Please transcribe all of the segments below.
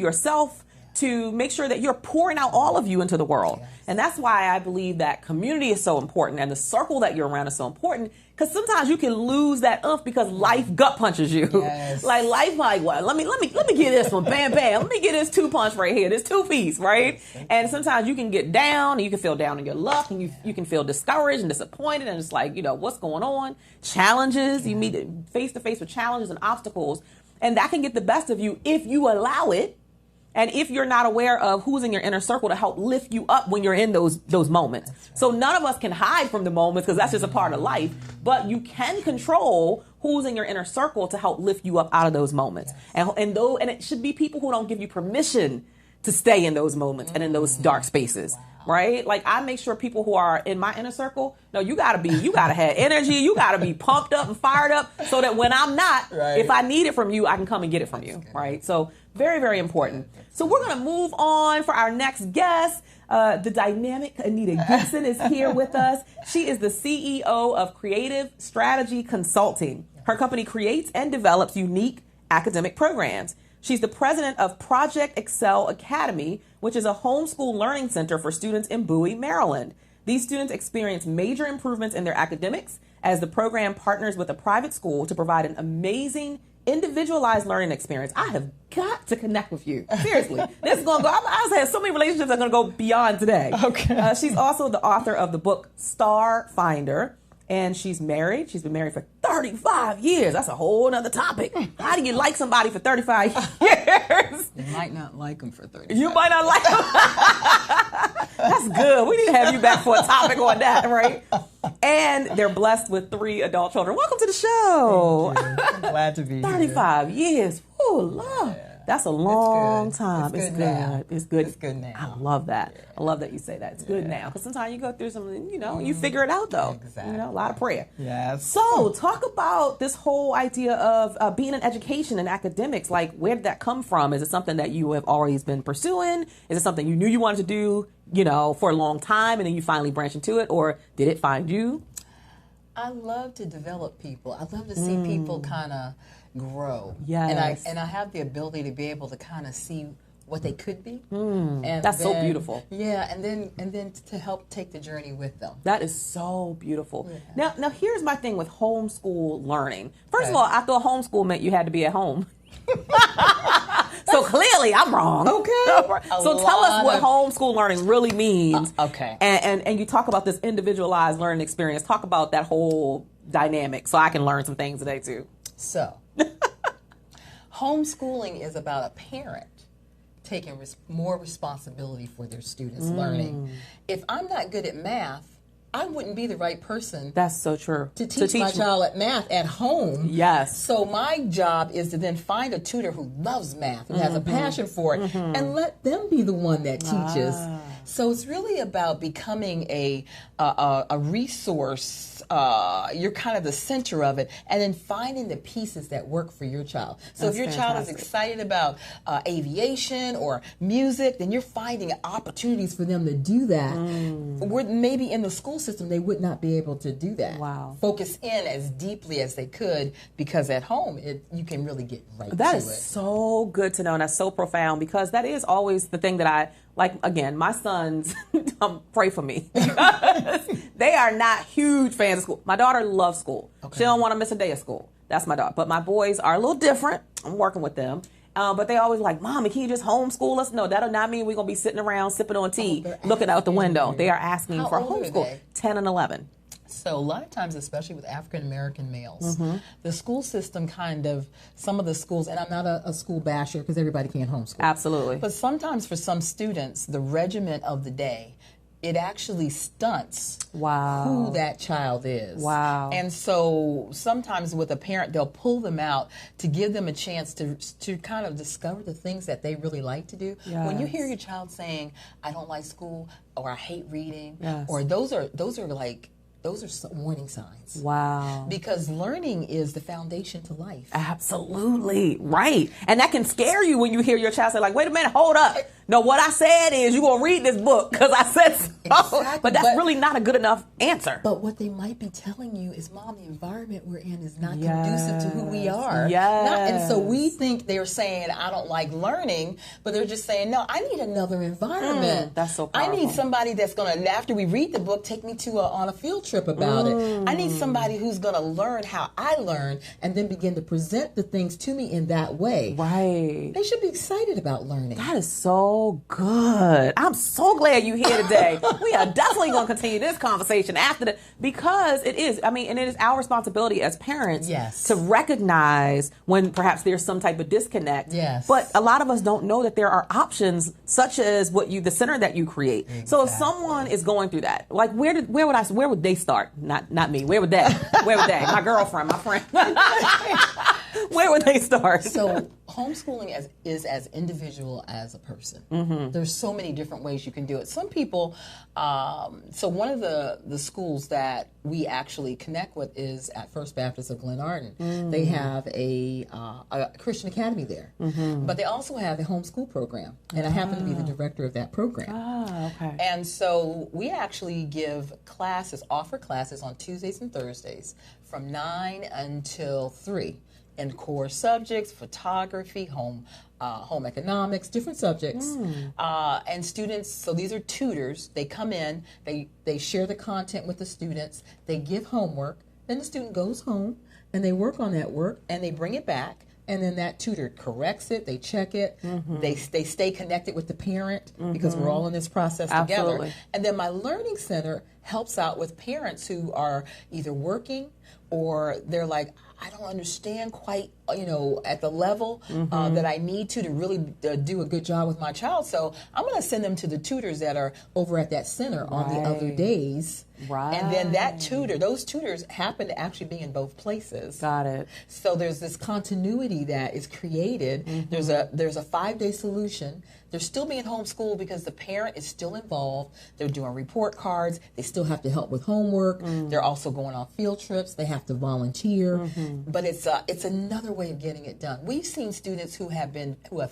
yourself to make sure that you're pouring out all of you into the world. Yes. And that's why I believe that community is so important and the circle that you're around is so important, because sometimes you can lose that oomph because life gut punches you. Yes. Like life, like what? Let me get this one, bam, bam. Let me get this 2-punch right here, this 2-piece, right? Yes. And sometimes you can get down, and you can feel down in your luck, and you can feel discouraged and disappointed, and it's like, what's going on? Challenges, you meet face to face with challenges and obstacles, and that can get the best of you if you allow it. And if you're not aware of who's in your inner circle to help lift you up when you're in those moments. Right. So none of us can hide from the moments because that's just a part of life. But you can control who's in your inner circle to help lift you up out of those moments. Yes. And it should be people who don't give you permission to stay in those moments and in those dark spaces. Wow. Right? Like I make sure people who are in my inner circle, you gotta have energy, you gotta be pumped up and fired up so that when I'm not, right. If I need it from you, I can come and get it from you. Right? So very, very important. So we're going to move on for our next guest. The dynamic Anita Gibson is here with us. She is the CEO of Creative Strategy Consulting. Her company creates and develops unique academic programs. She's the president of Project Excel Academy, which is a homeschool learning center for students in Bowie, Maryland. These students experience major improvements in their academics as the program partners with a private school to provide an amazing individualized learning experience. I have got to connect with you. Seriously. This is going to go, I have so many relationships that are going to go beyond today. Okay. She's also the author of the book Star Finder, and she's married. She's been married for 35 years. That's a whole nother topic. How do you like somebody for 35 years? You might not like them for 35 You might not like them. That's good. We need to have you back for a topic on that, right? And they're blessed with 3 adult children. Welcome to the show. Thank you. I'm glad to be here. 35 years. Oh, Lord. Yeah. That's a long time. It's good. It's good. It's good now. I love that. Yeah. I love that you say that. It's good now. Because sometimes you go through something, you figure it out, though. Exactly. A lot of prayer. Yes. So talk about this whole idea of being in education and academics. Like, where did that come from? Is it something that you have always been pursuing? Is it something you knew you wanted to do, for a long time, and then you finally branched into it? Or did it find you? I love to develop people. I love to see people kind of grow. Yes. And I have the ability to be able to kind of see what they could be. And that's so beautiful. Yeah, and then to help take the journey with them. That is so beautiful. Yeah. Now here's my thing with homeschool learning. First of all, I thought homeschool meant you had to be at home. So clearly I'm wrong. Okay. So tell us what homeschool learning really means. Okay. And you talk about this individualized learning experience. Talk about that whole dynamic so I can learn some things today too. So homeschooling is about a parent taking more responsibility for their students' learning. If I'm not good at math, I wouldn't be the right person. That's so true. To teach my child at math at home. Yes. So my job is to then find a tutor who loves math and has a passion for it, and let them be the one that teaches. So it's really about becoming a resource. You're kind of the center of it, and then finding the pieces that work for your child. So if your child is excited about aviation or music, then you're finding opportunities for them to do that. Where maybe in the school system they would not be able to do that. Wow. Focus in as deeply as they could, because at home you can really get right to it. That is so good to know, and that's so profound, because that is always the thing that I like. Again, my sons pray for me. They are not huge fans of school. My daughter loves school. Okay. She don't want to miss a day of school. That's my daughter. But my boys are a little different. I'm working with them. But they always like, Mommy, can you just homeschool us? No, that'll not mean we're going to be sitting around sipping on tea, looking out the window. They are asking for homeschool. 10 and 11. So a lot of times, especially with African-American males, the school system some of the schools, and I'm not a school basher because everybody can't homeschool. Absolutely. But sometimes for some students, the regiment of the day, it actually stunts who that child is. Wow. And so sometimes with a parent, they'll pull them out to give them a chance to kind of discover the things that they really like to do. Yes. When you hear your child saying, I don't like school, or I hate reading, or those are warning signs. Wow. Because learning is the foundation to life. Absolutely. Right. And that can scare you when you hear your child say, like, wait a minute, hold up. No, what I said is you're going to read this book because I said so. Exactly, But that's really not a good enough answer. But what they might be telling you is, Mom, the environment we're in is not conducive to who we are. Yes. And so we think they're saying, I don't like learning, but they're just saying, no, I need another environment. That's so powerful. I need somebody that's going to, after we read the book, take me on a field trip about it. I need somebody who's going to learn how I learn and then begin to present the things to me in that way. Right. They should be excited about learning. That is so good. I'm so glad you're here today. We are definitely going to continue this conversation after because it is, and it is our responsibility as parents to recognize when perhaps there's some type of disconnect. Yes. But a lot of us don't know that there are options such as the center that you create. Exactly. So if someone is going through that, like where would they start? Not me. Where would they? My girlfriend, my friend. Where would they start? So homeschooling is as individual as a person. There's so many different ways you can do it. Some people, so one of the schools that we actually connect with is at First Baptist of Glen Arden. They have a Christian academy there, but they also have a homeschool program, and I happen to be the director of that program. Okay. And so we actually offer classes on Tuesdays and Thursdays from 9 until 3. In core subjects, photography, home economics, different subjects. And students, so these are tutors, they come in, they share the content with the students, they give homework, then the student goes home and they work on that work and they bring it back, and then that tutor corrects it, they check it, they stay connected with the parent because we're all in this process together. And then my learning center helps out with parents who are either working or they're like, I don't understand quite, at the level that I need to really do a good job with my child. So I'm going to send them to the tutors that are over at that center on the other days. Right. And then those tutors happen to actually be in both places. Got it. So there's this continuity that is created. There's a 5-day solution. They're still being homeschooled because the parent is still involved. They're doing report cards. They still have to help with homework. They're also going on field trips. They have to volunteer. But it's another way of getting it done. We've seen students who have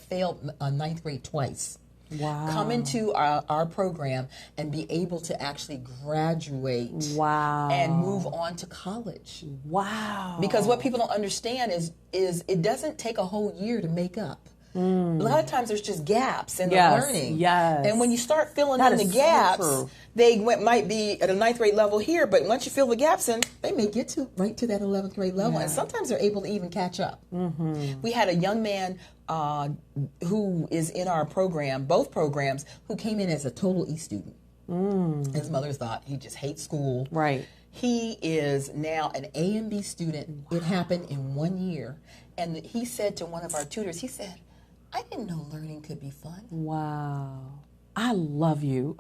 failed ninth grade twice. Wow. Come into our program and be able to actually graduate and move on to college. Wow. Because what people don't understand is it doesn't take a whole year to make up. A lot of times there's just gaps in the learning. Yes. And when you start filling in the gaps, they might be at a ninth grade level here, but once you fill the gaps in, they may get right to that 11th grade level. And sometimes they're able to even catch up. We had a young man who is in our program, both programs, who came in as a total E student. His mother thought he just hates school. Right. He is now an A and B student. It happened in 1 year. And he said to one of our tutors, he said, I didn't know learning could be fun. Wow. I love you.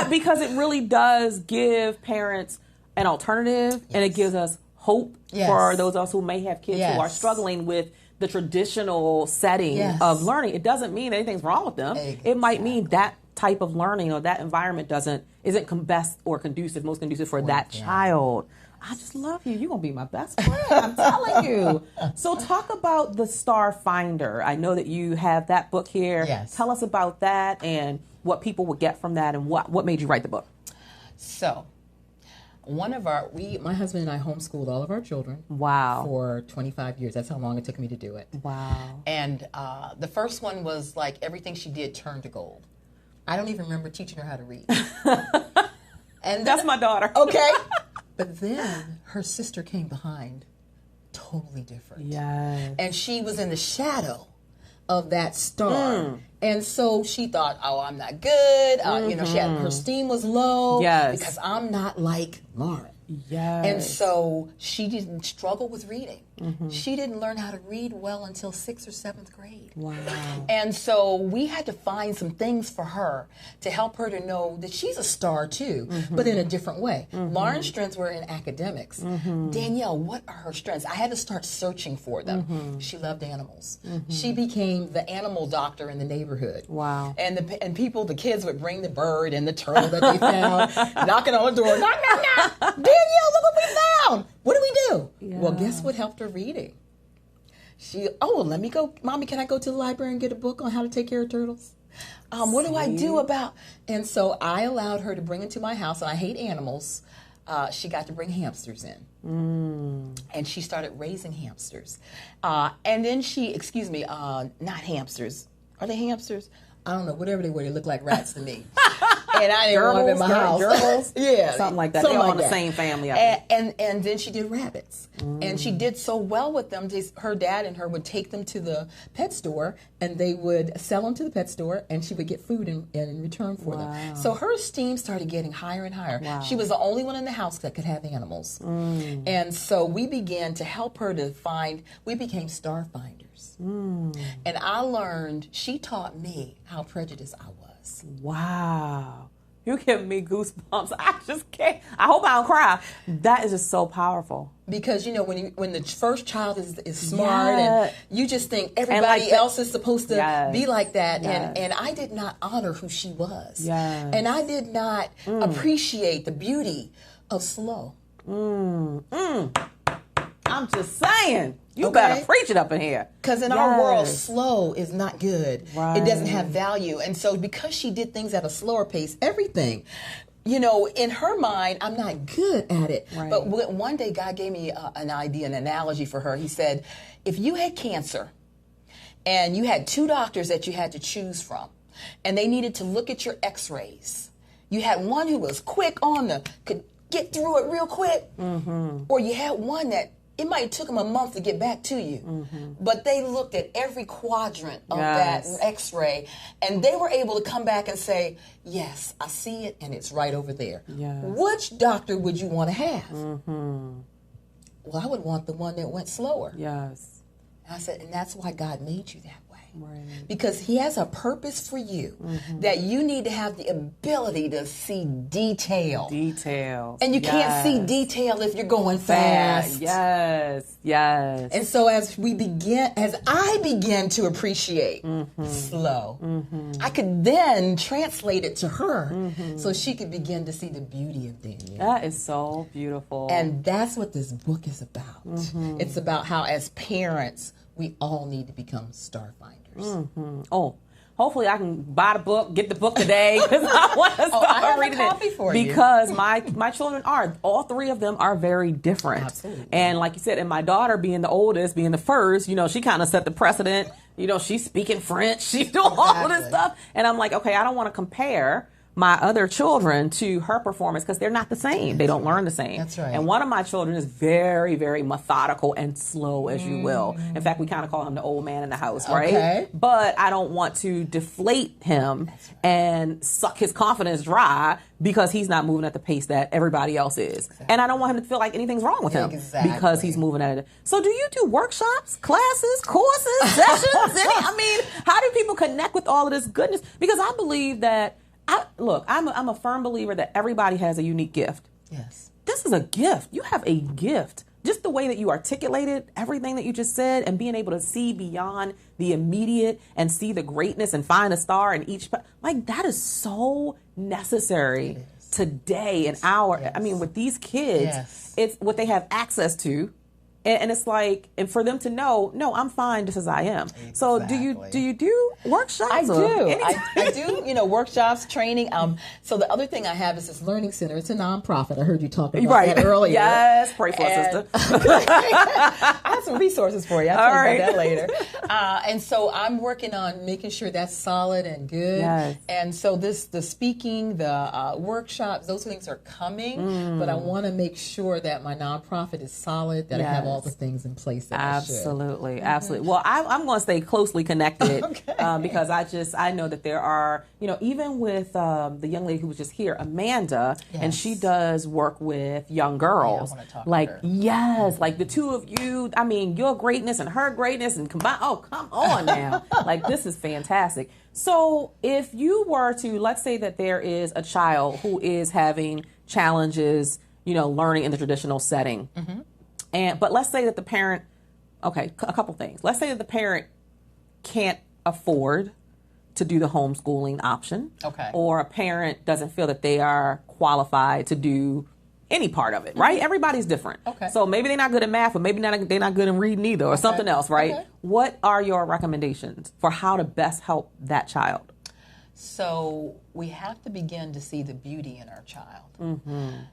Because it really does give parents an alternative, and it gives us hope for those of us who may have kids who are struggling with the traditional setting of learning. It doesn't mean anything's wrong with them. Exactly. It might mean that type of learning or that environment isn't best or most conducive for that child. I just love you. You're going to be my best friend. I'm telling you. So talk about the Star Finder. I know that you have that book here. Yes. Tell us about that and what people would get from that and what made you write the book. So, my husband and I homeschooled all of our children. Wow. For 25 years. That's how long it took me to do it. Wow. And the first one was like everything she did turned to gold. I don't even remember teaching her how to read. And that's my daughter. Okay. But then her sister came behind, totally different. Yes. And she was in the shadow of that star. And so she thought, oh, I'm not good. Her esteem was low. Yes. Because I'm not like Lauren. Yes. And so she didn't struggle with reading. She didn't learn how to read well until 6th or 7th grade. Wow. And so we had to find some things for her to help her to know that she's a star too, but in a different way. Lauren's strengths were in academics. Danielle, what are her strengths? I had to start searching for them. She loved animals. She became the animal doctor in the neighborhood. Wow. And the kids would bring the bird and the turtle that they found, knocking on the door, knock, knock, knock. Danielle, look what we found. What do we do? Yeah. Well, guess what helped her reading? let me go. Mommy, can I go to the library and get a book on how to take care of turtles? What do I do about? And so I allowed her to bring into my house, and I hate animals. She got to bring hamsters in. And she started raising hamsters. And then not hamsters. Are they hamsters? I don't know, whatever they were, they look like rats to me. And I didn't want them in my house. Gerbils? Yeah. Something like that. They're all in the same family, I think. And then she did rabbits. And she did so well with them, her dad and her would take them to the pet store, and they would sell them to the pet store, and she would get food in return for them. So her esteem started getting higher and higher. Wow. She was the only one in the house that could have animals. And so we began to help her we became star finders. And I learned, she taught me how prejudiced I was. Wow. You're giving me goosebumps. I just can't. I hope I don't cry. That is just so powerful. Because, when the first child is smart, and you just think everybody else is supposed to be like that. Yes. And I did not honor who she was. Yes. And I did not appreciate the beauty of slow. I'm just saying. You better preach it up in here. Because in our world, slow is not good. Right. It doesn't have value. And so because she did things at a slower pace, everything, in her mind, I'm not good at it. Right. But one day God gave me an idea, an analogy for her. He said, if you had cancer and you had 2 doctors that you had to choose from, and they needed to look at your x-rays, you had one who was quick could get through it real quick, or you had one that it might have took them a month to get back to you. But they looked at every quadrant of that x-ray, and they were able to come back and say, yes, I see it, and it's right over there. Yes. Which doctor would you want to have? Well, I would want the one that went slower. Yes. And I said, and that's why God made you that way. Right. Because he has a purpose for you that you need to have the ability to see detail. And you can't see detail if you're going fast. Yes. And so as I began to appreciate slow, I could then translate it to her so she could begin to see the beauty of things. That is so beautiful. And that's what this book is about. It's about how as parents, we all need to become star finders. Oh, hopefully I can buy the book, get the book today, because I want to start reading it. Because my children all 3 of them are very different. Absolutely. And like you said, and my daughter being the oldest, being the first, she kind of set the precedent. She's speaking French, she's doing all of this stuff. And I'm like, okay, I don't want to compare my other children to her performance because they're not the same. They don't learn the same. That's right. And one of my children is very, very methodical and slow, as you will. In fact, we kind of call him the old man in the house, right? Okay. But I don't want to deflate him and suck his confidence dry because he's not moving at the pace that everybody else is. Exactly. And I don't want him to feel like anything's wrong with him because he's moving at it. So do you do workshops, classes, courses, sessions? How do people connect with all of this goodness? Because I believe that I'm a firm believer that everybody has a unique gift. Yes. This is a gift. You have a gift. Just the way that you articulated everything that you just said and being able to see beyond the immediate and see the greatness and find a star in each, that is so necessary today in with these kids, it's what they have access to. And it's like, and for them to know, no, I'm fine just as I am. Exactly. So do you do workshops? I do. I do, workshops, training. So the other thing I have is this learning center. It's a nonprofit. I heard you talking about that earlier. Yes, pray for us, sister. I have some resources for you. I'll tell you about that later. And so I'm working on making sure that's solid and good. Yes. And so the speaking, the workshops, those things are coming. But I want to make sure that my nonprofit is solid, that I have all the things in place that absolutely. Well, I'm going to stay closely connected because I know that there are, even with the young lady who was just here, Amanda, and she does work with young girls. I want to talk to her. Like the two of you, your greatness and her greatness and combine. Oh, come on now. This is fantastic. So if you were to, let's say that there is a child who is having challenges, learning in the traditional setting. But let's say that the parent, a couple things. Let's say that the parent can't afford to do the homeschooling option. Or a parent doesn't feel that they are qualified to do any part of it, right? Everybody's different. Okay. So maybe they're not good at math, but maybe they're not good in reading either, or something else, right? Okay. What are your recommendations for how to best help that child? So we have to begin to see the beauty in our child.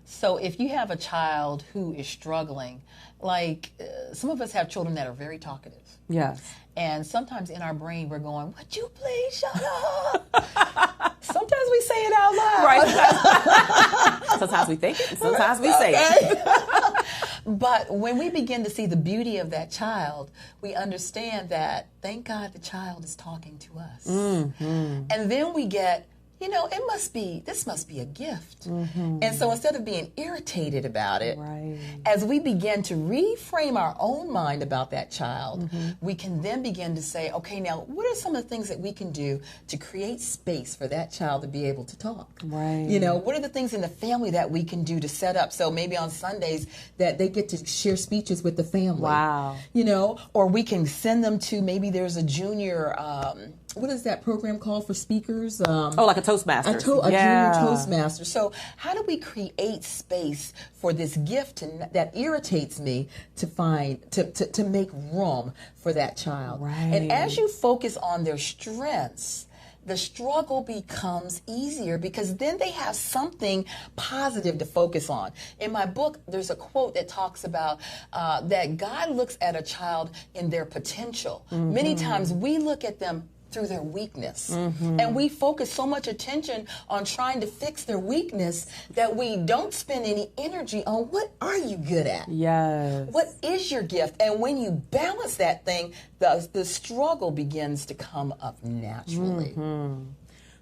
So if you have a child who is struggling, like some of us have children that are very talkative. Yes. And sometimes in our brain we're going, would you please shut up? Sometimes we say it out loud. Right. Sometimes we think it, sometimes we say it. But when we begin to see the beauty of that child, we understand that, thank God the child is talking to us. And then we get, this must be a gift. And so instead of being irritated about it, as we begin to reframe our own mind about that child, we can then begin to say, okay, now what are some of the things that we can do to create space for that child to be able to talk? Right. What are the things in the family that we can do to set up so maybe on Sundays that they get to share speeches with the family? Wow. Or we can send them to, maybe there's a junior, what is that program called for speakers? Like a Toastmaster. A junior Toastmaster. So how do we create space for this gift that irritates me to make room for that child? Right. And as you focus on their strengths, the struggle becomes easier because then they have something positive to focus on. In my book, there's a quote that talks about that God looks at a child in their potential. Many times we look at them through their weakness. And we focus so much attention on trying to fix their weakness that we don't spend any energy on what are you good at? Yes. What is your gift? And when you balance that thing, the struggle begins to come up naturally.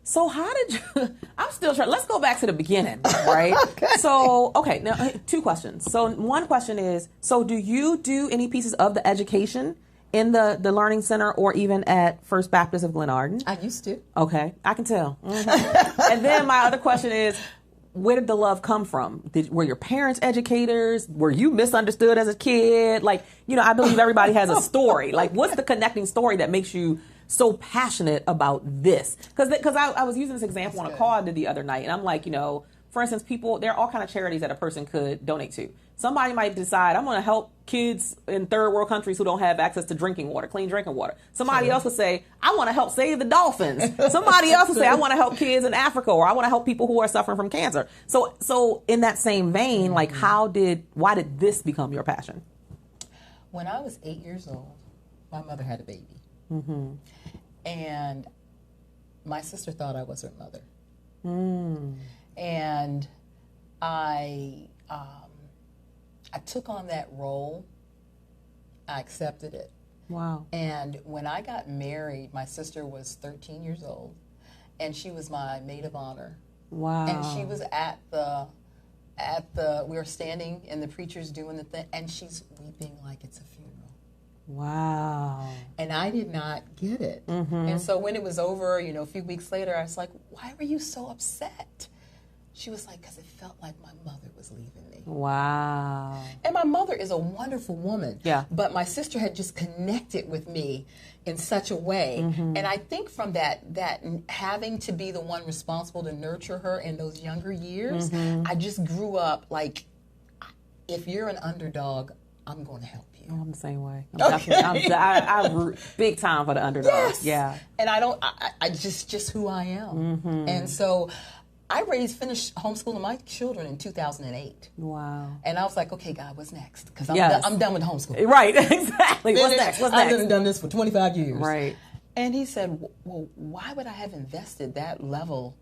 So how did you, I'm still trying, let's go back to the beginning, right? So, now 2 questions. So one question is, so do you do any pieces of the education in the Learning Center or even at First Baptist of Glenarden? I used to. Okay, I can tell. And then my other question is, where did the love come from? Were your parents educators? Were you misunderstood as a kid? I believe everybody has a story. What's the connecting story that makes you so passionate about this? Because I was using this example on a call I did the other night, and I'm like, for instance, there are all kind of charities that a person could donate to. Somebody might decide, I'm going to help kids in third world countries who don't have access to drinking water, clean drinking water. Somebody else would say, I want to help save the dolphins. Somebody else would say, I want to help kids in Africa, or I want to help people who are suffering from cancer. So in that same vein, why did this become your passion? When I was 8 years old, my mother had a baby. And my sister thought I was her mother. And I took on that role. I accepted it. Wow. And when I got married, my sister was 13 years old, and she was my maid of honor. Wow. And she was we were standing, and the preacher's doing the thing, and she's weeping like it's a funeral. Wow. And I did not get it. And so when it was over, a few weeks later, I was like, why were you so upset? She was like, because it felt like my mother was leaving me. Wow. And my mother is a wonderful woman. Yeah. But my sister had just connected with me in such a way. And I think from that having to be the one responsible to nurture her in those younger years, I just grew up like, if you're an underdog, I'm going to help you. Oh, I'm the same way. I root big time for the underdog. Yes. Yeah. And I just who I am. And so I finished homeschooling my children in 2008. Wow. And I was like, okay, God, what's next? Because I'm done with homeschooling. Right, exactly. What's next? I've done this for 25 years. Right. And he said, well, why would I have invested that level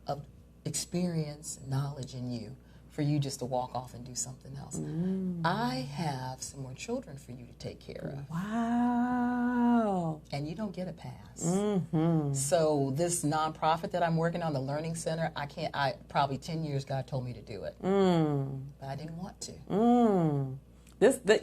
of experience, knowledge in you for you just to walk off and do something else? I have some more children for you to take care of. Wow. And you don't get a pass. So this nonprofit that I'm working on, the Learning Center, probably 10 years God told me to do it. But I didn't want to.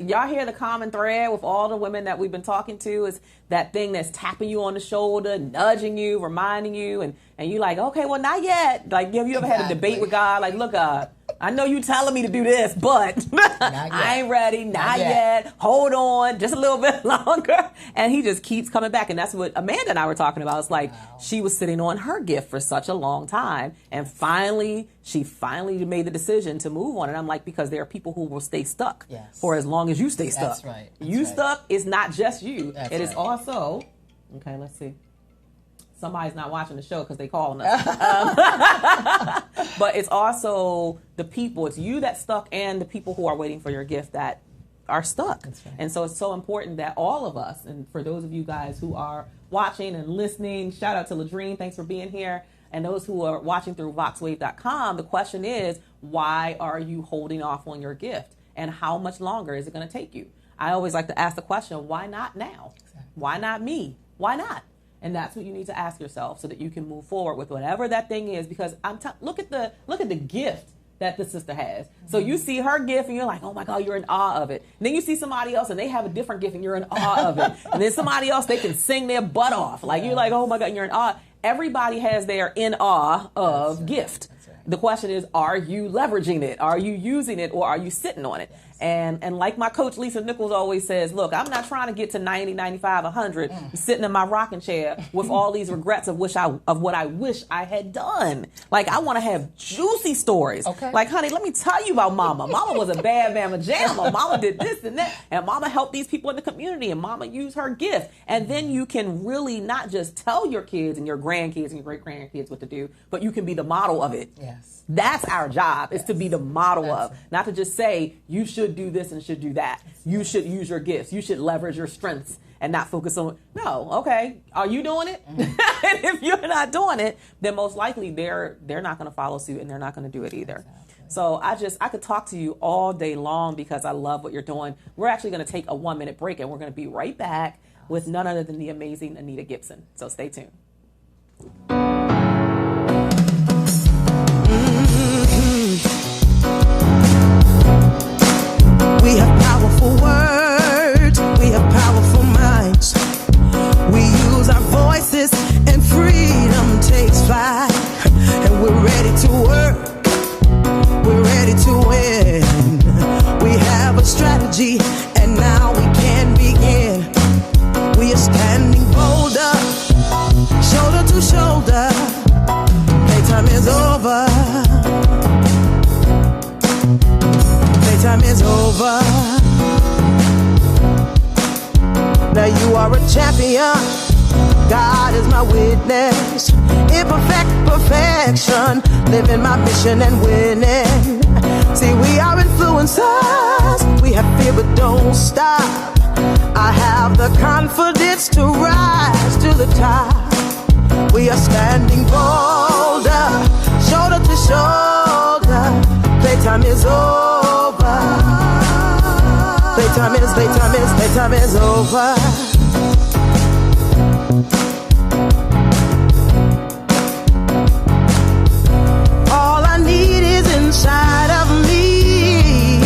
Y'all hear the common thread with all the women that we've been talking to is that thing that's tapping you on the shoulder, nudging you, reminding you, and you like, okay, well, not yet. Have you ever had a debate with God? Look, God, I know you telling me to do this, but I ain't ready. Not yet. Hold on. Just a little bit longer. And he just keeps coming back. And that's what Amanda and I were talking about. It's like she was sitting on her gift for such a long time. And she finally made the decision to move on. And I'm like, because there are people who will stay stuck for as long as you stay stuck. That's right. Stuck is not just you. It is also, okay, let's see. Somebody's not watching the show because they calling us. But it's also the people. It's you that's stuck and the people who are waiting for your gift that are stuck. Right. And so it's so important that all of us, and for those of you guys who are watching and listening, shout out to Ladrine. Thanks for being here. And those who are watching through voxwave.com, the question is, why are you holding off on your gift? And how much longer is it going to take you? I always like to ask the question, why not now? Exactly. Why not me? Why not? And that's what you need to ask yourself so that you can move forward with whatever that thing is. Because look at the gift that the sister has. So you see her gift and you're like, oh my God, you're in awe of it. And then you see somebody else and they have a different gift and you're in awe of it. And then somebody else, they can sing their butt off. Like you're like, oh my God, and you're in awe. Everybody has their in awe of gift. The question is, are you leveraging it? Are you using it, or are you sitting on it? And like my coach Lisa Nichols always says, look, I'm not trying to get to 90, 95, 100, sitting in my rocking chair with all these regrets of what I wish I had done. Like, I want to have juicy stories. Okay. Like, honey, let me tell you about Mama. Mama was a bad mama jamma. Mama did this and that. And Mama helped these people in the community. And Mama used her gift. And then you can really not just tell your kids and your grandkids and your great-grandkids what to do, but you can be the model of it. Yes. That's our job, is to be the model of, not to just say, you should do this and should do that. You should use your gifts. You should leverage your strengths and not focus on, no, okay, are you doing it? And if you're not doing it, then most likely they're not going to follow suit and they're not going to do it either. So I could talk to you all day long because I love what you're doing. We're actually going to take a 1-minute break and we're going to be right back with none other than the amazing Anita Gibson. So stay tuned. We have powerful words, we have powerful minds. We use our voices and freedom takes flight. And we're ready to work, we're ready to win. We have a strategy and now we can begin. We are standing bolder, shoulder to shoulder. Playtime is over. Time is over. Now you are a champion. God is my witness. Imperfect perfection. Living my mission and winning. See, we are influencers. We have fear but don't stop. I have the confidence to rise to the top. We are standing bolder, shoulder to shoulder. Playtime is over. Playtime is over. All I need is inside of me.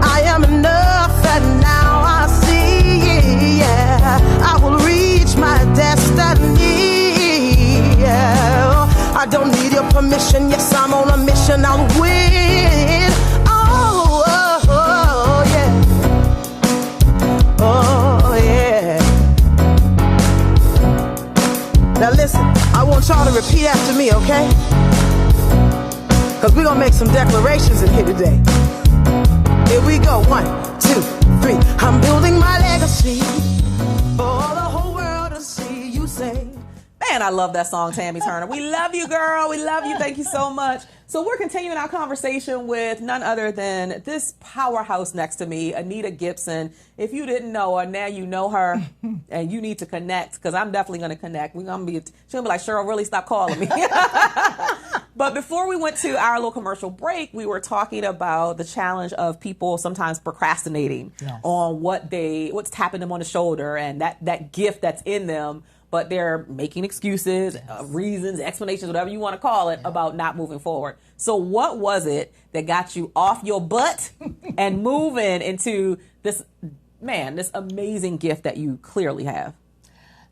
I am enough and now I see. Yeah, I will reach my destiny. Yeah, I don't need your permission. Yes, I'm on a mission. I'll win. Now listen, I want y'all to repeat after me, okay? Because we're going to make some declarations in here today. Here we go. 1, 2, 3. I'm building my legacy for the whole world to see. You say. Man, I love that song, Tammy Turner. We love you, girl. We love you. Thank you so much. So we're continuing our conversation with none other than this powerhouse next to me, Anita Gibson. If you didn't know her, now you know her, and you need to connect, because I'm definitely going to connect. She's going to be like, Cheryl, really stop calling me. But before we went to our little commercial break, we were talking about the challenge of people sometimes procrastinating on what's tapping them on the shoulder and that gift that's in them. But they're making excuses, reasons, explanations, whatever you want to call it, about not moving forward. So what was it that got you off your butt and moving into this amazing gift that you clearly have?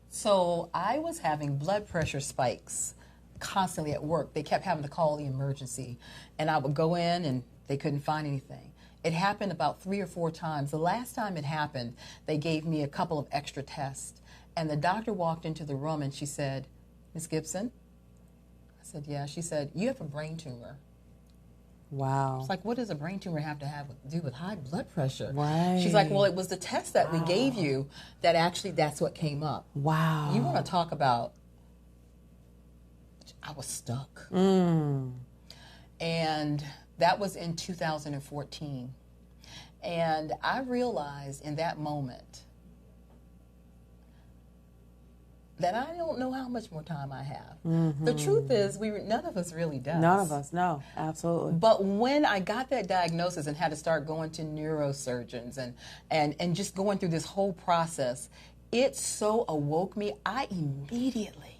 So I was having blood pressure spikes constantly at work. They kept having to call the emergency. And I would go in and they couldn't find anything. It happened about 3 or 4 times. The last time it happened, they gave me a couple of extra tests. And the doctor walked into the room and she said, "Miss Gibson?" I said, "Yeah." She said, "You have a brain tumor." Wow. It's like, what does a brain tumor have to do with high blood pressure? Right. She's like, "Well, it was the test that we gave you that actually that's what came up." Wow. You want to talk about, I was stuck. And that was in 2014. And I realized in that moment that I don't know how much more time I have. The truth is, none of us really does. None of us, no, absolutely. But when I got that diagnosis and had to start going to neurosurgeons and just going through this whole process, it so awoke me. I immediately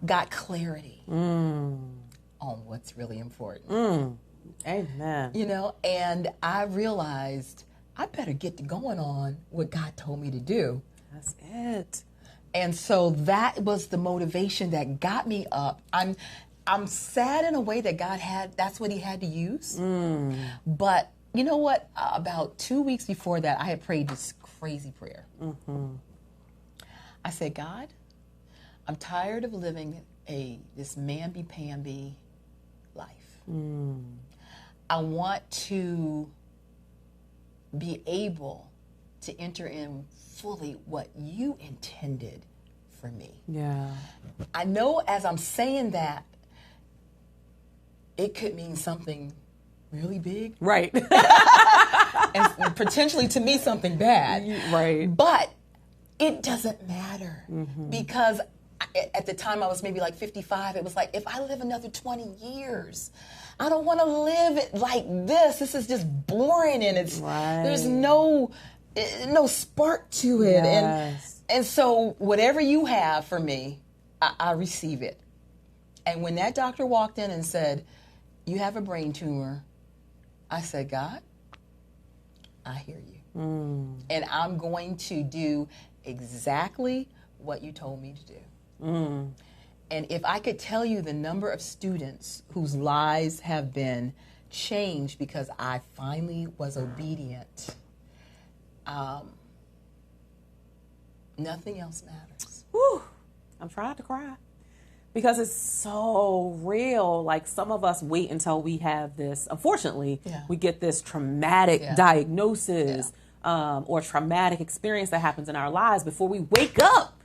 got clarity on what's really important. Amen. You know, and I realized I better get to going on what God told me to do. That's it. And so that was the motivation that got me up. I'm sad in a way that that's what he had to use. But you know what? About 2 weeks before that, I had prayed this crazy prayer. I said, "God, I'm tired of living this mamby-pamby life. I want to be able to enter in fully what you intended for me." Yeah. I know as I'm saying that, it could mean something really big. Right. And potentially to me something bad. Right. But it doesn't matter because at the time I was maybe like 55. It was like, if I live another 20 years, I don't want to live it like this. This is just boring and there's no spark to it. Yes. And so whatever you have for me, I receive it. And when that doctor walked in and said, "You have a brain tumor," I said, "God, I hear you. And I'm going to do exactly what you told me to do." And if I could tell you the number of students whose lives have been changed because I finally was obedient, nothing else matters. Whew. I'm trying to cry because it's so real. Like, some of us wait until we have this, unfortunately, we get this traumatic diagnosis or traumatic experience that happens in our lives before we wake up.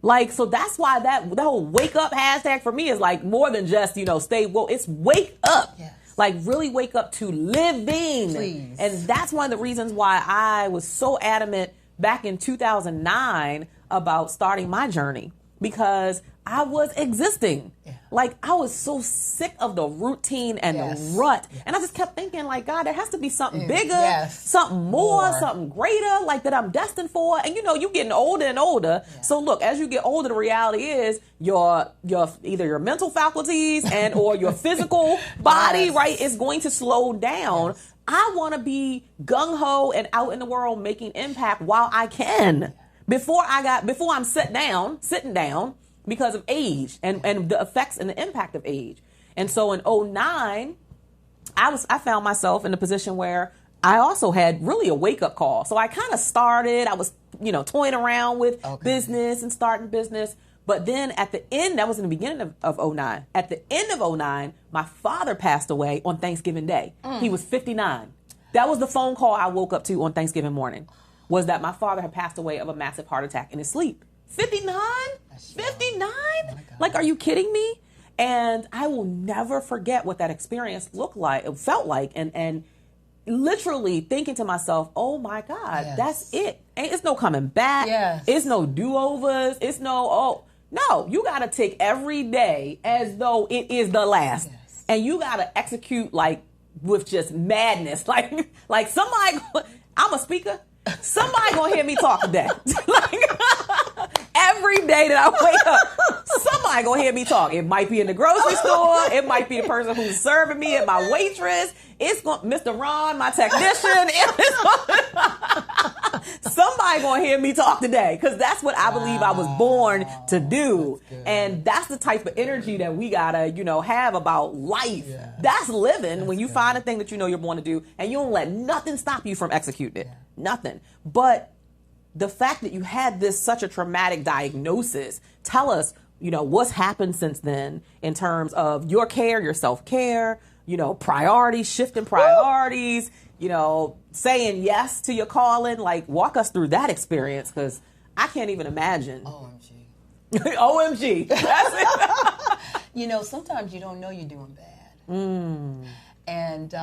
Like, so that's why that whole wake up hashtag for me is like more than just, stay woke. It's wake up. Yes. Like, really wake up to living. Please. And that's one of the reasons why I was so adamant back in 2009 about starting my journey, because I was existing. Like, I was so sick of the routine and the rut. And I just kept thinking, like, God, there has to be something bigger, something more, something greater, like, that I'm destined for. And, you getting older and older. So look, as you get older, the reality is your either your mental faculties and or your physical body, right, is going to slow down. I want to be gung-ho and out in the world making impact while I can. Before I'm sitting down because of age and the effects and the impact of age. And so in 2009, I found myself in a position where I also had really a wake-up call. So I kind of started, I was, toying around with business and starting business. But then at the end, that was in the beginning of 2009. At the end of 2009, my father passed away on Thanksgiving Day. He was 59. That was the phone call I woke up to on Thanksgiving morning, was that my father had passed away of a massive heart attack in his sleep. 59? 59? Like, are you kidding me? And I will never forget what that experience felt like, and literally thinking to myself, oh my God, that's it. It's no coming back. It's no do-overs. It's no, you got to take every day as though it is the last. And you got to execute like with just madness. Like somebody, I'm a speaker. Somebody gonna hear me talk today. Every day that I wake up, somebody gonna hear me talk. It might be in the grocery store. It might be the person who's serving me, and my waitress. It's Mr. Ron, my technician. somebody gonna hear me talk today, because that's what I believe I was born to do. And that's the type of energy that we gotta, have about life. Yeah. That's living, when you find a thing that you know you're born to do, and you don't let nothing stop you from executing it. Nothing. But the fact that you had such a traumatic diagnosis, tell us, what's happened since then in terms of your care, your self-care, priorities, shifting priorities, saying yes to your calling. Like, walk us through that experience, because I can't even imagine. OMG. OMG. That's it. Sometimes you don't know you're doing bad. And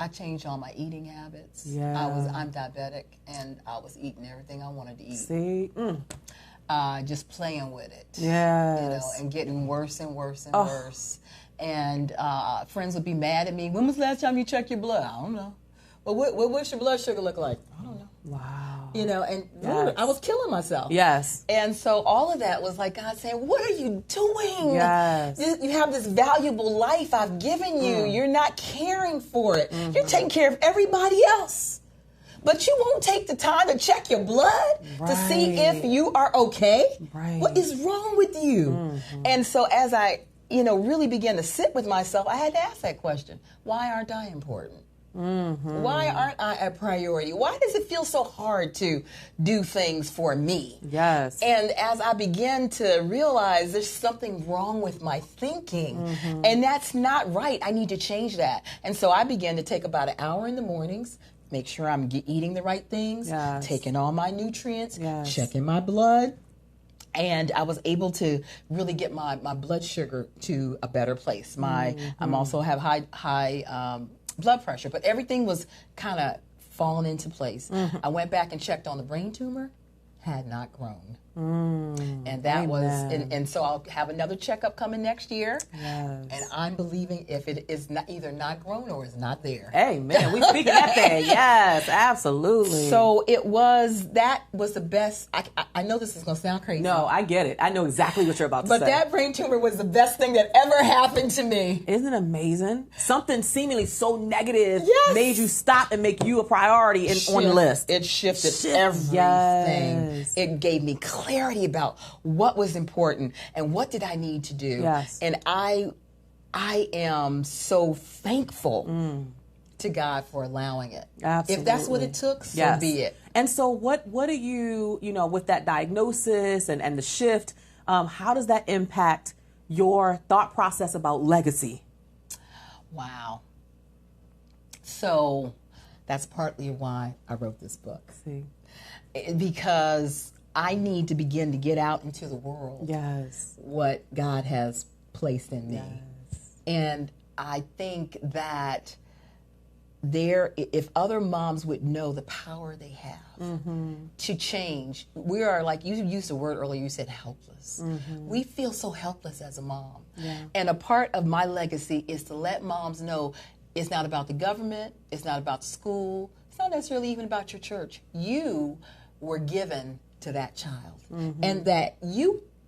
I changed all my eating habits. Yeah. I'm diabetic, and I was eating everything I wanted to eat. See? Just playing with it. Yes. And getting worse and worse and worse. And friends would be mad at me. When was the last time you checked your blood? I don't know. But what's your blood sugar look like? I don't know. Wow. And I was killing myself. Yes. And so all of that was like God saying, what are you doing? Yes. You have this valuable life I've given you. You're not caring for it. You're taking care of everybody else. But you won't take the time to check your blood to see if you are okay. Right. What is wrong with you? And so as I, really began to sit with myself, I had to ask that question. Why aren't I important? Why aren't I a priority? Why does it feel so hard to do things for me? Yes. And as I began to realize there's something wrong with my thinking, and that's not right, I need to change that. And so I began to take about an hour in the mornings, make sure I'm eating the right things, taking all my nutrients, checking my blood. And I was able to really get my blood sugar to a better place. I'm also have high blood pressure, but everything was kind of falling into place. I went back and checked on the brain tumor, had not grown. And that was, and so I'll have another checkup coming next year. Yes. And I'm believing if it is not either not grown or is not there. Amen. We speaking that thing. Yes, absolutely. So that was the best. I know this is going to sound crazy. No, I get it. I know exactly what you're about to say. But that brain tumor was the best thing that ever happened to me. Isn't it amazing? Something seemingly so negative made you stop and make you a priority on the list. It shifted everything. Yes. It gave me clarity about what was important and what did I need to do. Yes. And I am so thankful to God for allowing it. Absolutely. If that's what it took, so be it. And so what do you, with that diagnosis and the shift, how does that impact your thought process about legacy? Wow. So that's partly why I wrote this book. See. Because I need to begin to get out into the world what God has placed in me. And I think that if other moms would know the power they have to change, we are like, you used the word earlier, you said helpless. We feel so helpless as a mom. And a part of my legacy is to let moms know it's not about the government, it's not about the school, it's not necessarily even about your church. You were given to that child. And that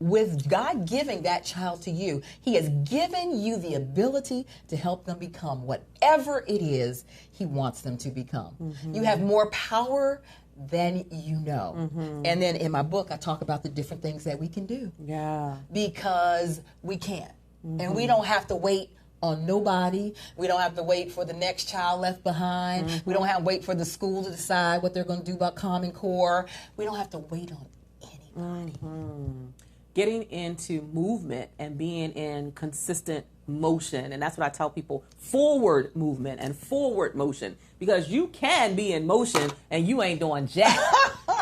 with God giving that child to you, He has given you the ability to help them become whatever it is He wants them to become. You have more power than you know. And then in my book, I talk about the different things that we can do. Because we can. And we don't have to wait on nobody. We don't have to wait for the next child left behind. We don't have to wait for the school to decide what they're going to do about Common Core. We don't have to wait on anybody. Getting into movement and being in consistent motion. And that's what I tell people, forward movement and forward motion. Because you can be in motion and you ain't doing jack.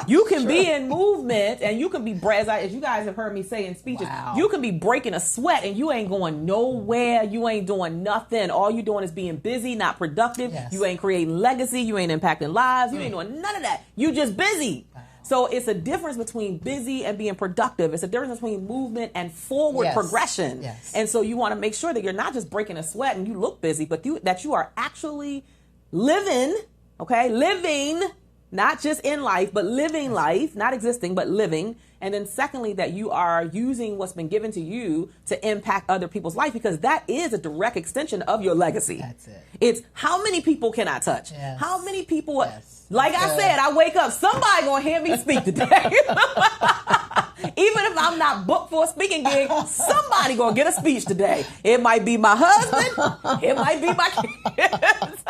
You can be in movement and you can be, as you guys have heard me say in speeches, you can be breaking a sweat and you ain't going nowhere. You ain't doing nothing. All you doing is being busy, not productive. You ain't creating legacy. You ain't impacting lives. You ain't doing none of that. You just busy. So it's a difference between busy and being productive. It's a difference between movement and forward progression. And so you want to make sure that you're not just breaking a sweat and you look busy, but that you are actually living not just in life, but living life, not existing, but living. And then secondly, that you are using what's been given to you to impact other people's life, because that is a direct extension of your legacy. That's it. It's how many people can I touch? Yes. How many people, Yes. like I said, I wake up, somebody gonna hear me speak today. Even if I'm not booked for a speaking gig, somebody gonna get a speech today. It might be my husband, it might be my kids.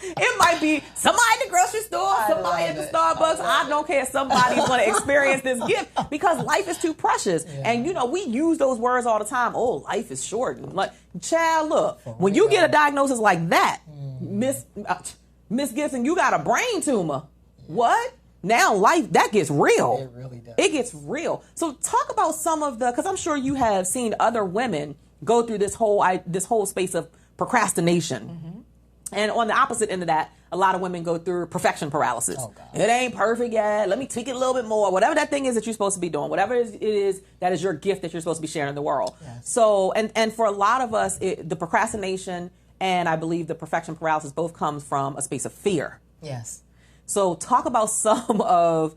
It might be somebody at the grocery store, somebody at the Starbucks. I don't care. Somebody's going to experience this gift, because life is too precious. Yeah. And, we use those words all the time. Oh, life is short. Like, child, look, when you get a diagnosis like that, Miss Gibson, you got a brain tumor. What? Now life, that gets real. It really does. It gets real. So talk about some of because I'm sure you have seen other women go through this whole space of procrastination. Mm-hmm. And on the opposite end of that, a lot of women go through perfection paralysis. Oh, God. It ain't perfect yet. Let me tweak it a little bit more. Whatever that thing is that you're supposed to be doing, whatever it is that is your gift that you're supposed to be sharing in the world. Yes. So, and for a lot of us, the procrastination and I believe the perfection paralysis both comes from a space of fear. Yes. So talk about some of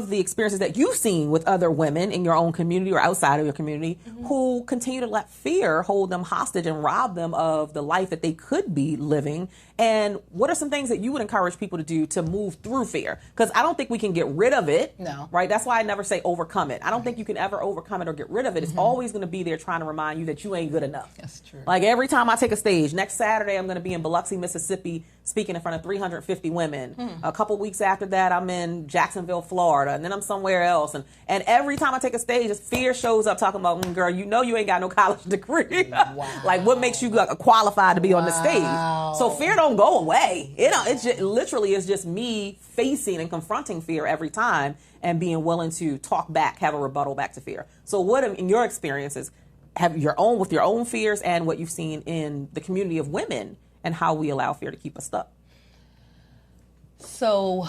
the experiences that you've seen with other women in your own community or outside of your community, mm-hmm. who continue to let fear hold them hostage and rob them of the life that they could be living. And what are some things that you would encourage people to do to move through fear? Because I don't think we can get rid of it. No. Right? That's why I never say overcome it. I don't think you can ever overcome it or get rid of it. It's always going to be there trying to remind you that you ain't good enough. That's true. Like every time I take a stage, next Saturday I'm going to be in Biloxi, Mississippi, speaking in front of 350 women. A couple weeks after that, I'm in Jacksonville, Florida, and then I'm somewhere else. And every time I take a stage, this fear shows up talking about, girl, you ain't got no college degree. Wow. Like, what makes you qualified to be on the stage? So fear don't go away. It's just, literally is just me facing and confronting fear every time and being willing to talk back, have a rebuttal back to fear. So what in your experiences have with your own fears and what you've seen in the community of women and how we allow fear to keep us stuck? So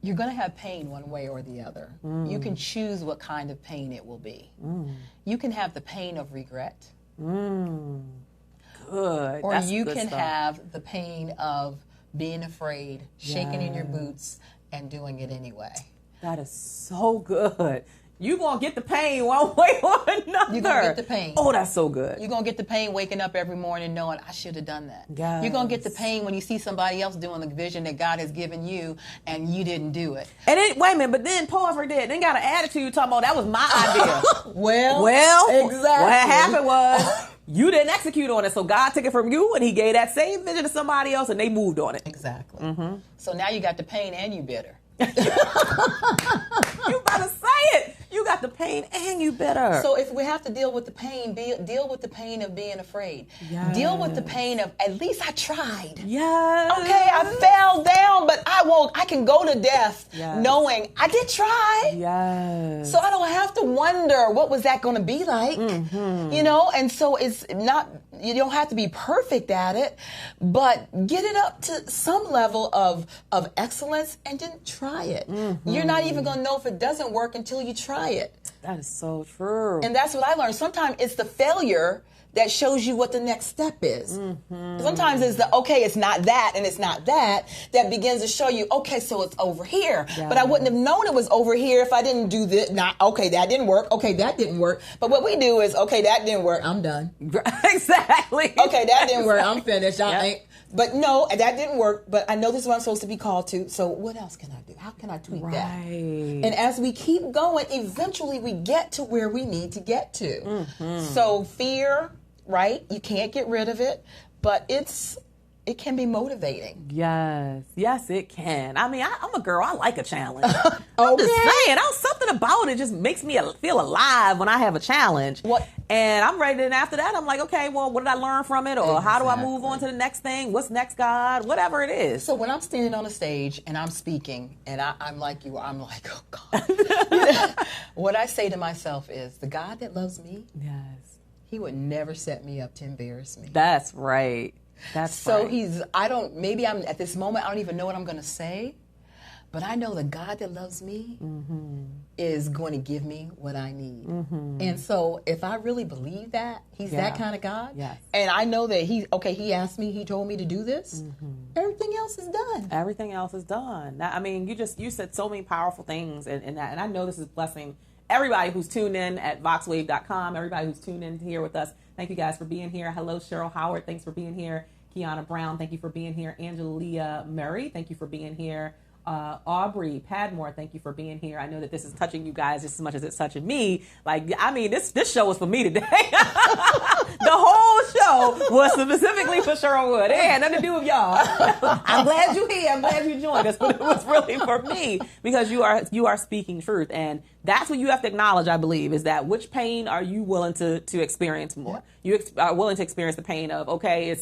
you're going to have pain one way or the other. You can choose what kind of pain it will be. You can have the pain of regret. Good. Or That's you good can stuff. have the pain of being afraid, shaking in your boots, and doing it anyway. That is so good. You're going to get the pain one way or another. You're going to get the pain. Oh, that's so good. You're going to get the pain waking up every morning knowing, I should have done that. Yes. You're going to get the pain when you see somebody else doing the vision that God has given you and you didn't do it. And then, wait a minute, but then pause right there. Then got an attitude talking about that was my idea. Well, exactly. What happened was you didn't execute on it. So God took it from you and he gave that same vision to somebody else and they moved on it. Exactly. Mm-hmm. So now you got the pain and you bitter. You better say it. You got the pain and you better. So if we have to deal with the pain, deal with the pain of being afraid. Yes. Deal with the pain of, at least I tried. Yes. Okay, I fell down, but I can go to death knowing I did try. Yes. So I don't have to wonder what was that going to be like. And so it's not, you don't have to be perfect at it, but get it up to some level of excellence and then try it. You're not even going to know if it doesn't work until you try it. That is so true. And that's what I learned. Sometimes it's the failure that shows you what the next step is. Sometimes it's it's not that and it's not that begins to show you, okay, so it's over here. Yeah. But I wouldn't have known it was over here if I didn't do this. That didn't work. Okay, that didn't work. But what we do is, okay, that didn't work. I'm done. Exactly. Okay, that didn't work. I'm finished. But no, that didn't work. But I know this is what I'm supposed to be called to. So what else can I do? How can I tweak that? And as we keep going, eventually we get to where we need to get to. So fear, right? You can't get rid of it, but it can be motivating. Yes, it can. I mean, I'm a girl. I like a challenge. I'm just saying, something about it just makes me feel alive when I have a challenge. And I'm ready. And after that, I'm like, okay, well, what did I learn from it? Or how do I move on to the next thing? What's next, God? Whatever it is. So when I'm standing on a stage and I'm speaking, and I'm like you, I'm like, oh God. What I say to myself is, the God that loves me, he would never set me up to embarrass me. That's right. Maybe I'm at this moment, I don't even know what I'm going to say, But I know the God that loves me is going to give me what I need. And so if I really believe that, he's that kind of God, and I know that he asked me, he told me to do this, everything else is done. Everything else is done. Now, I mean, you said so many powerful things in that, and I know this is blessing everybody who's tuned in at voxwave.com, everybody who's tuned in here with us. Thank you guys for being here. Hello, Cheryl Howard. Thanks for being here. Kiana Brown, thank you for being here. Angelia Murray, thank you for being here. Aubrey Padmore, thank you for being here. I know that this is touching you guys just as much as it's touching me. Like, I mean, this show was for me today. The whole show was specifically for Cheryl Wood. It had nothing to do with y'all. I'm glad you're here. I'm glad you joined us, but it was really for me because you are speaking truth, and that's what you have to acknowledge. I believe is that which pain are you willing to experience more? You are willing to experience the pain of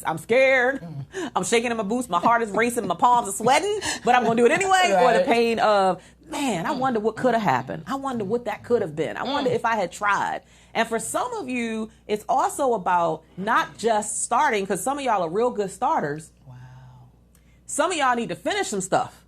I'm scared, I'm shaking in my boots, my heart is racing, my palms are sweating, but I'm going to do it anyway. Or the pain of, man, I wonder what could have happened. I wonder what that could have been. I wonder if I had tried. And for some of you, it's also about not just starting, because some of y'all are real good starters. Wow. Some of y'all need to finish some stuff.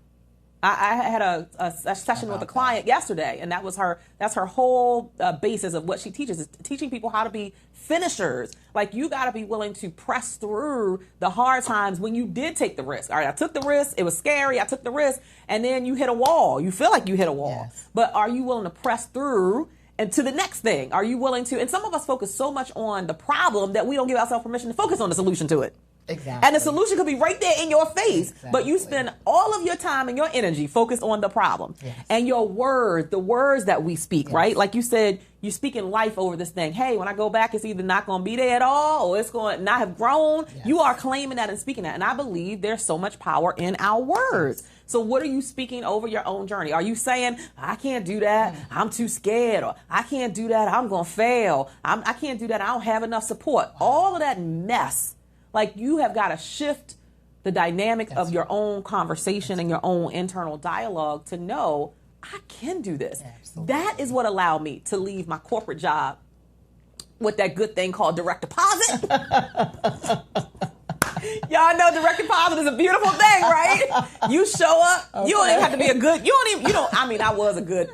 I had a session with a client yesterday, and that's her whole basis of what she teaches, is teaching people how to be finishers. Like, you got to be willing to press through the hard times when you did take the risk. All right, I took the risk. It was scary. I took the risk. And then you hit a wall. You feel like you hit a wall. Yes. But are you willing to press through and to the next thing? Are you willing to? And some of us focus so much on the problem that we don't give ourselves permission to focus on the solution to it. Exactly. And the solution could be right there in your face, but you spend all of your time and your energy focused on the problem. Yes. And your words, the words that we speak, right? Like you said, you're speaking life over this thing. Hey, when I go back, it's either not going to be there at all or it's going to not have grown. Yes. You are claiming that and speaking that. And I believe there's so much power in our words. So what are you speaking over your own journey? Are you saying, I can't do that, I'm too scared, or I can't do that, I'm going to fail, I can't do that, I don't have enough support. All of that mess. Like, you have got to shift the dynamic of your own conversation and your own internal dialogue to know, I can do this. Absolutely. That is what allowed me to leave my corporate job with that good thing called direct deposit. Y'all know direct deposit is a beautiful thing, right? You show up, you don't even have to be a good, I mean, I was a good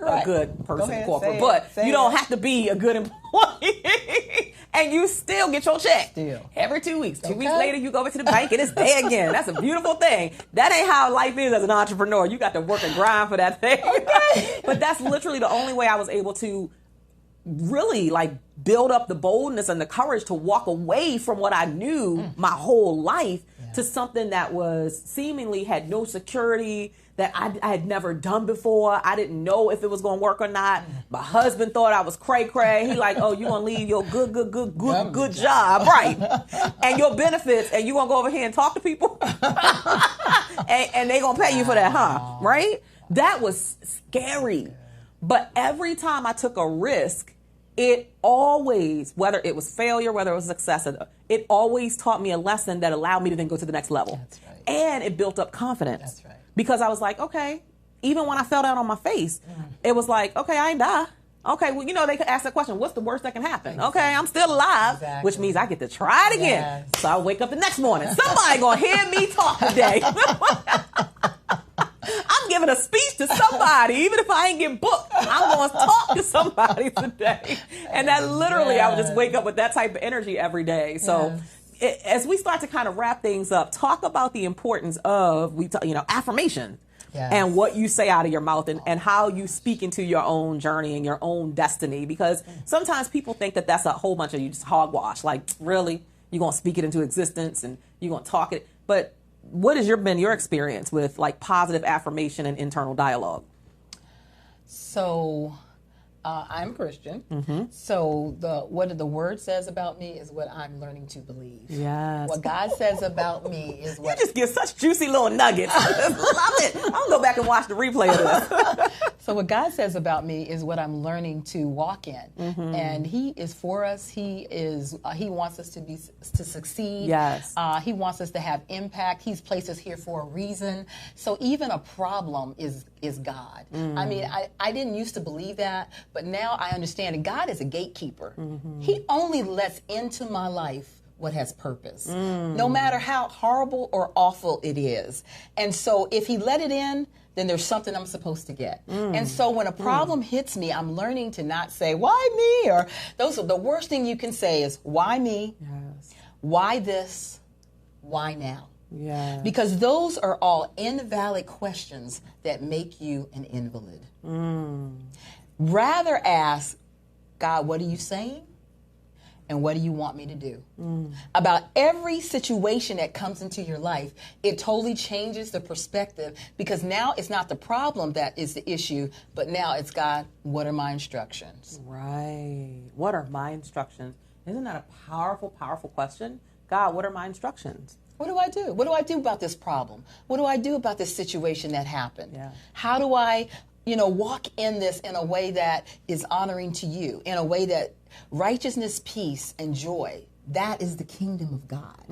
person in corporate, but you don't have to be a good employee. And you still get your check every 2 weeks. 2 weeks later, you go back to the bank and it's there again. That's a beautiful thing. That ain't how life is as an entrepreneur. You got to work and grind for that thing. Okay. But that's literally the only way I was able to really build up the boldness and the courage to walk away from what I knew my whole life to something that was seemingly had no security, that I had never done before. I didn't know if it was going to work or not. My husband thought I was cray-cray. He like, oh, you going to leave your good job, right? And your benefits, and you going to go over here and talk to people? and they going to pay you for that, huh? Right? That was scary. But every time I took a risk, it always, whether it was failure, whether it was success, it always taught me a lesson that allowed me to then go to the next level. That's right. And it built up confidence. That's right. Because I was like, okay, even when I fell down on my face, it was like, okay, I ain't die. Okay, well, they could ask that question, what's the worst that can happen? Exactly. Okay, I'm still alive, which means I get to try it again. Yes. So I wake up the next morning. Somebody gonna hear me talk today. I'm giving a speech to somebody, even if I ain't getting booked. I'm going to talk to somebody today. And that literally, I would just wake up with that type of energy every day. So as we start to kind of wrap things up, talk about the importance of, affirmation. Yes. And what you say out of your mouth and how you speak into your own journey and your own destiny. Because sometimes people think that that's a whole bunch of you just hogwash. Like, really? You're going to speak it into existence and you're going to talk it. But what has been your experience with positive affirmation and internal dialogue? So I'm Christian. Mm-hmm. So what the word says about me is what I'm learning to believe. Yes. What God says about me is what... You just give such juicy little nuggets. I just love it. I'm going to go back and watch the replay of this. So what God says about me is what I'm learning to walk in. Mm-hmm. And He is for us. He wants us to succeed. Yes. He wants us to have impact. He's placed us here for a reason. So even a problem is God. I mean, I didn't used to believe that, but now I understand that God is a gatekeeper. Mm-hmm. He only lets into my life what has purpose, no matter how horrible or awful it is. And so if He let it in, then there's something I'm supposed to get. And so when a problem hits me, I'm learning to not say, why me? Or those are the worst thing you can say is, why me? Yes. Why this? Why now? Yeah. Because those are all invalid questions that make you an invalid. Rather ask, God, what are you saying? And what do you want me to do? About every situation that comes into your life, it totally changes the perspective, because now it's not the problem that is the issue, but now it's, God, what are my instructions? Right. What are my instructions? Isn't that a powerful, powerful question? God, what are my instructions? What do I do? What do I do about this problem? What do I do about this situation that happened? Yeah. How do I, walk in this in a way that is honoring to you, in a way that righteousness, peace, and joy, that is the kingdom of God.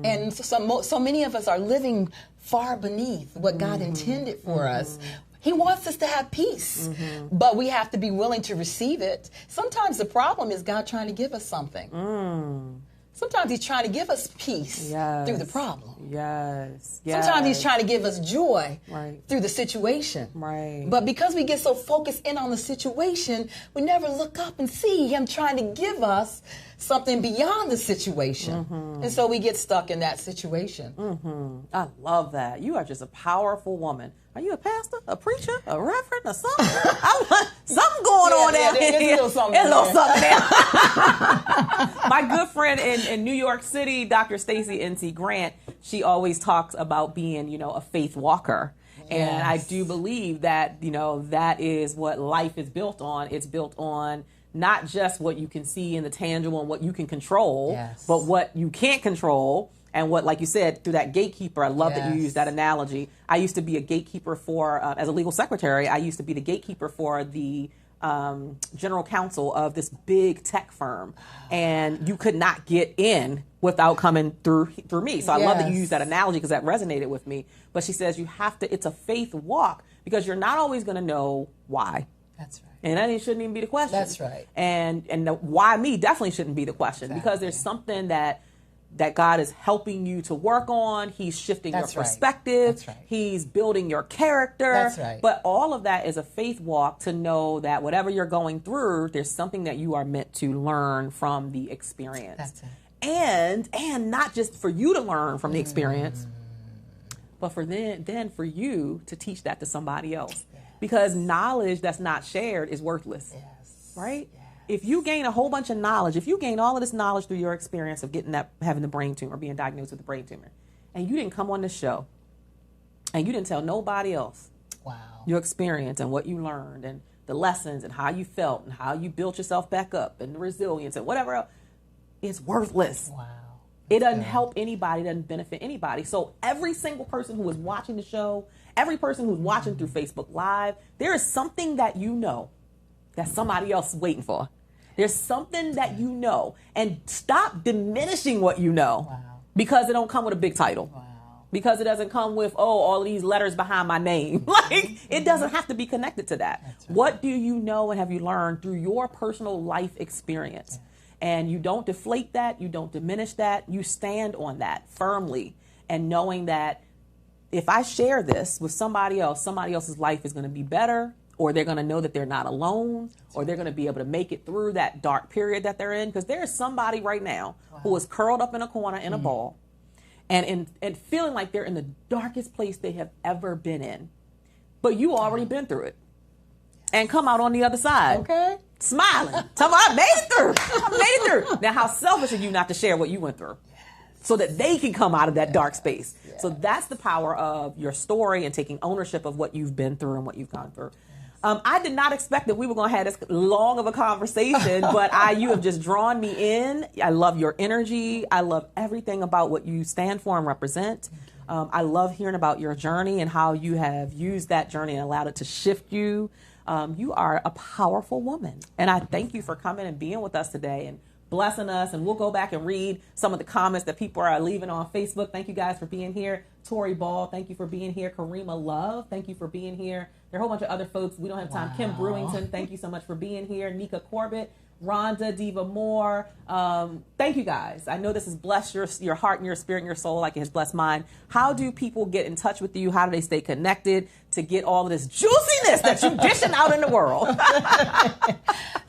And so many of us are living far beneath what God intended for us. He wants us to have peace, but we have to be willing to receive it. Sometimes the problem is God trying to give us something. Sometimes he's trying to give us peace through the problem. Yes. Sometimes he's trying to give us joy Right. through the situation. Right. But because we get so focused in on the situation, we never look up and see him trying to give us something beyond the situation. And so we get stuck in that situation. I love that. You are just a powerful woman. Are you a pastor, a preacher, a reverend, or something? Something going on down there's here. a little something There's a little there. something there. My good friend in New York City, Dr. Stacy N.C. Grant, she always talks about being, a faith walker. And I do believe that, that is what life is built on. It's built on not just what you can see in the tangible and what you can control, but what you can't control. And what, like you said, through that gatekeeper, I love that you use that analogy. I used to be a gatekeeper for, as a legal secretary, I used to be the gatekeeper for the general counsel of this big tech firm. And you could not get in without coming through me. So I love that you use that analogy, because that resonated with me. But she says you have to, it's a faith walk, because you're not always going to know why. That's right. And that shouldn't even be the question. That's right. And the why me definitely shouldn't be the question, because there's something that God is helping you to work on. He's shifting your perspective. That's right. He's building your character. That's right. But all of that is a faith walk, to know that whatever you're going through, there's something that you are meant to learn from the experience. That's it. And not just for you to learn from the experience, but for then for you to teach that to somebody else. Because knowledge that's not shared is worthless. Right? If you gain a whole bunch of knowledge, if you gain all of this knowledge through your experience of having the brain tumor, being diagnosed with the brain tumor, and you didn't come on this show, and you didn't tell nobody else your experience and what you learned and the lessons and how you felt and how you built yourself back up and the resilience and whatever else, it's worthless. It doesn't help anybody, doesn't benefit anybody. So every single person who is watching the show, every person who's watching through Facebook Live, there is something that you know that somebody else is waiting for. There's something that you know, and stop diminishing what you know because it don't come with a big title. Because it doesn't come with, all of these letters behind my name. It doesn't have to be connected to that. What do you know and have you learned through your personal life experience? And you don't deflate that, you don't diminish that, you stand on that firmly, and knowing that if I share this with somebody else's life is going to be better, or they're going to know that they're not alone, or they're going to be able to make it through that dark period that they're in. Because there is somebody right now who is curled up in a corner in a ball and feeling like they're in the darkest place they have ever been in. But you already been through it and come out on the other side. Okay. Smiling. Tell me, I made it through. I made it through. Now, how selfish of you not to share what you went through so that they can come out of that dark space. So that's the power of your story and taking ownership of what you've been through and what you've gone through. I did not expect that we were going to have this long of a conversation, but you have just drawn me in. I love your energy. I love everything about what you stand for and represent. I love hearing about your journey and how you have used that journey and allowed it to shift you. You are a powerful woman. And I thank you for coming and being with us today and blessing us. And we'll go back and read some of the comments that people are leaving on Facebook. Thank you guys for being here. Tori Ball, thank you for being here. Karima Love, thank you for being here. There are a whole bunch of other folks. We don't have time. Kim Brewington, thank you so much for being here. Nika Corbett, Rhonda, Diva Moore. Thank you guys. I know this has blessed your heart and your spirit and your soul like it has blessed mine. How do people get in touch with you? How do they stay connected to get all of this juiciness that you're dishing out in the world?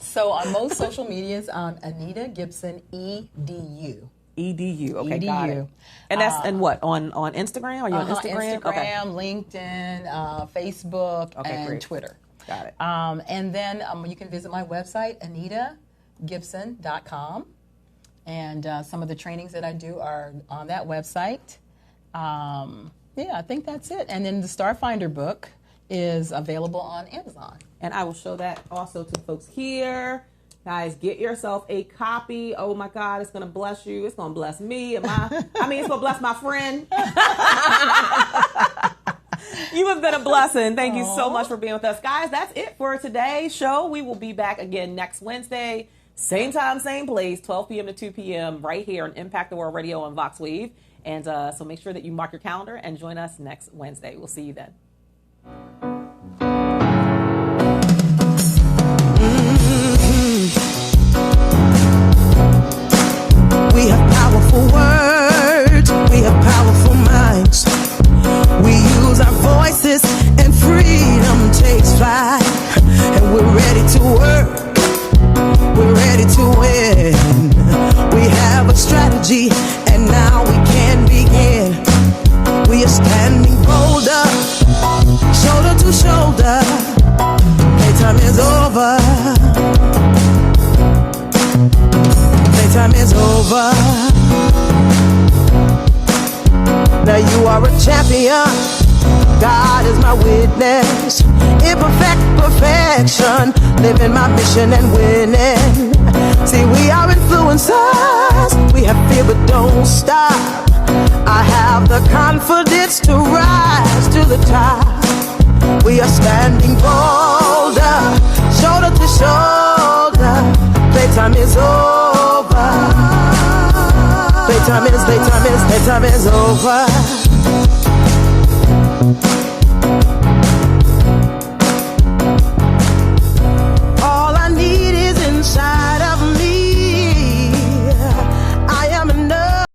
So on most social medias, Anita Gibson, EDU. EDU. Okay, EDU. got it. And that's and what on Instagram? Are you on Instagram, Okay. LinkedIn, Facebook, and great. Twitter. Got it. And then you can visit my website, AnitaGibson.com. And some of the trainings that I do are on that website. I think that's it. And then the Starfinder book is available on Amazon. And I will show that also to folks here. Guys, get yourself a copy. Oh my God, it's gonna bless you. It's gonna bless me. It's gonna bless my friend. You have been a blessing. Thank you so much for being with us. Guys, that's it for today's show. We will be back again next Wednesday. Same time, same place, 12 p.m. to 2 p.m. right here on Impact the World Radio on VoxWave. And so make sure that you mark your calendar and join us next Wednesday. We'll see you then. We have powerful words, we have powerful minds. We use our voices and freedom takes flight. And we're ready to work, we're ready to win. We have a strategy and now we can begin. We are standing bolder, shoulder to shoulder. Playtime is over. Playtime is over. Now you are a champion. God is my witness. Imperfect perfection. Living my mission and winning. See, we are influencers. We have fear but don't stop. I have the confidence to rise to the top. We are standing bolder, shoulder to shoulder. Playtime is over. Playtime is over.